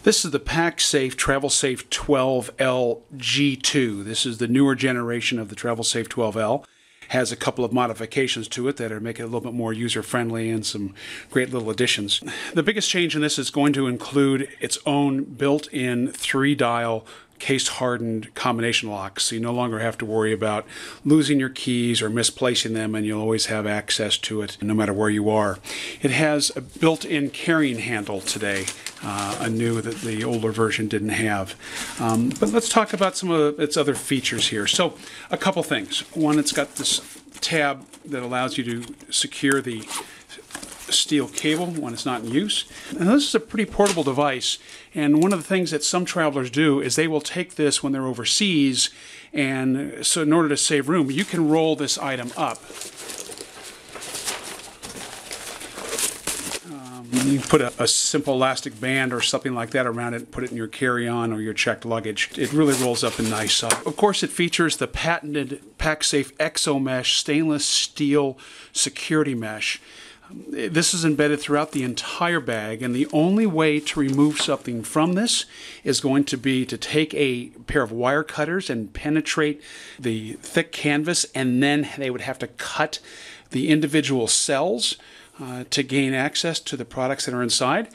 This is the Pacsafe Travelsafe 12L GII. This is the newer generation of the Travelsafe 12L. Has a couple of modifications to it that are making it a little bit more user-friendly and some great little additions. The biggest change in this is going to include its own built-in 3-dial case-hardened combination locks, so you no longer have to worry about losing your keys or misplacing them, and you'll always have access to it no matter where you are. It has a built-in carrying handle today, anew that the older version didn't have. But let's talk about some of its other features here. So a couple things. One, it's got this tab that allows you to secure the steel cable when it's not in use. And this is a pretty portable device, and one of the things that some travelers do is they will take this when they're overseas, and so in order to save room, you can roll this item up. You can put a simple elastic band or something like that around it, put it in your carry-on or your checked luggage. It really rolls up and nice. Of course, it features the patented Pacsafe eXomesh stainless steel security mesh. This is embedded throughout the entire bag, and the only way to remove something from this is going to be to take a pair of wire cutters and penetrate the thick canvas, and then they would have to cut the individual cells to gain access to the products that are inside,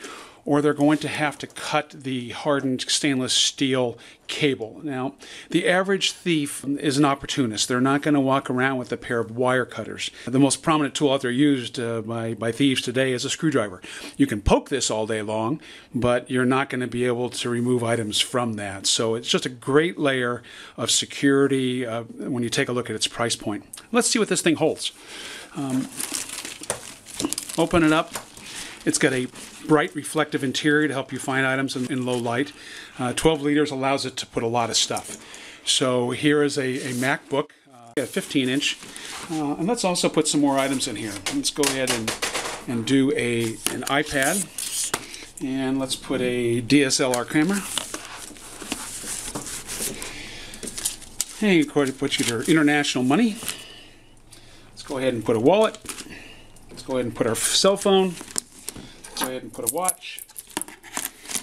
or they're going to have to cut the hardened stainless steel cable. Now, the average thief is an opportunist. They're not going to walk around with a pair of wire cutters. The most prominent tool out there used by thieves today is a screwdriver. You can poke this all day long, but you're not going to be able to remove items from that. So it's just a great layer of security when you take a look at its price point. Let's see what this thing holds. Open it up. It's got a bright reflective interior to help you find items in low light. 12 liters allows it to put a lot of stuff. So here is a Macbook, a 15-inch. And let's also put some more items in here. Let's go ahead and do an iPad. And let's put a DSLR camera. And of course, put your international money. Let's go ahead and put a wallet. Let's go ahead and put our cell phone. Go ahead and put a watch.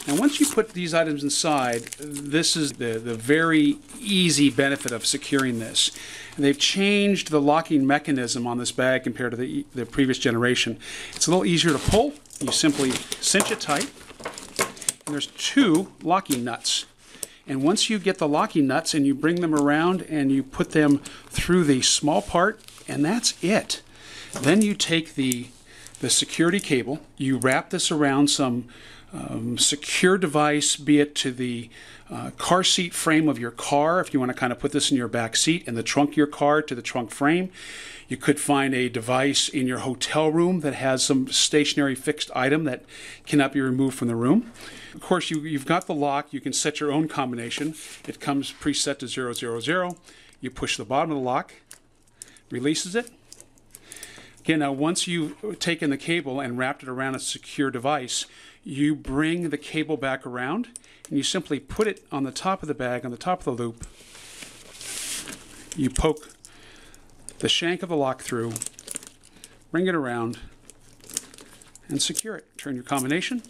And once you put these items inside, this is the very easy benefit of securing this. And they've changed the locking mechanism on this bag compared to the previous generation. It's a little easier to pull. You simply cinch it tight. And there's 2 locking nuts. And once you get the locking nuts and you bring them around and you put them through the small part, and that's it. Then you take the security cable, you wrap this around some secure device, be it to the car seat frame of your car, if you want to kind of put this in your back seat, in the trunk of your car to the trunk frame. You could find a device in your hotel room that has some stationary fixed item that cannot be removed from the room. Of course, you've got the lock. You can set your own combination. It comes preset to 000. You push the bottom of the lock, releases it. Again, now once you've taken the cable and wrapped it around a secure device, you bring the cable back around and you simply put it on the top of the bag, on the top of the loop. You poke the shank of the lock through, bring it around, and secure it. Turn your combination,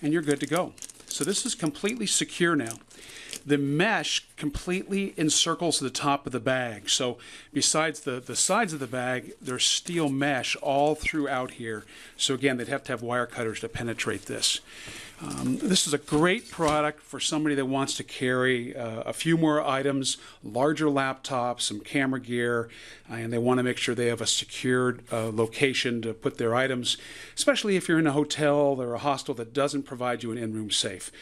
and you're good to go. So this is completely secure now. The mesh completely encircles the top of the bag. So besides the sides of the bag, there's steel mesh all throughout here. So again, they'd have to have wire cutters to penetrate this. This is a great product for somebody that wants to carry a few more items, larger laptops, some camera gear, and they want to make sure they have a secured location to put their items, especially if you're in a hotel or a hostel that doesn't provide you an in-room safe.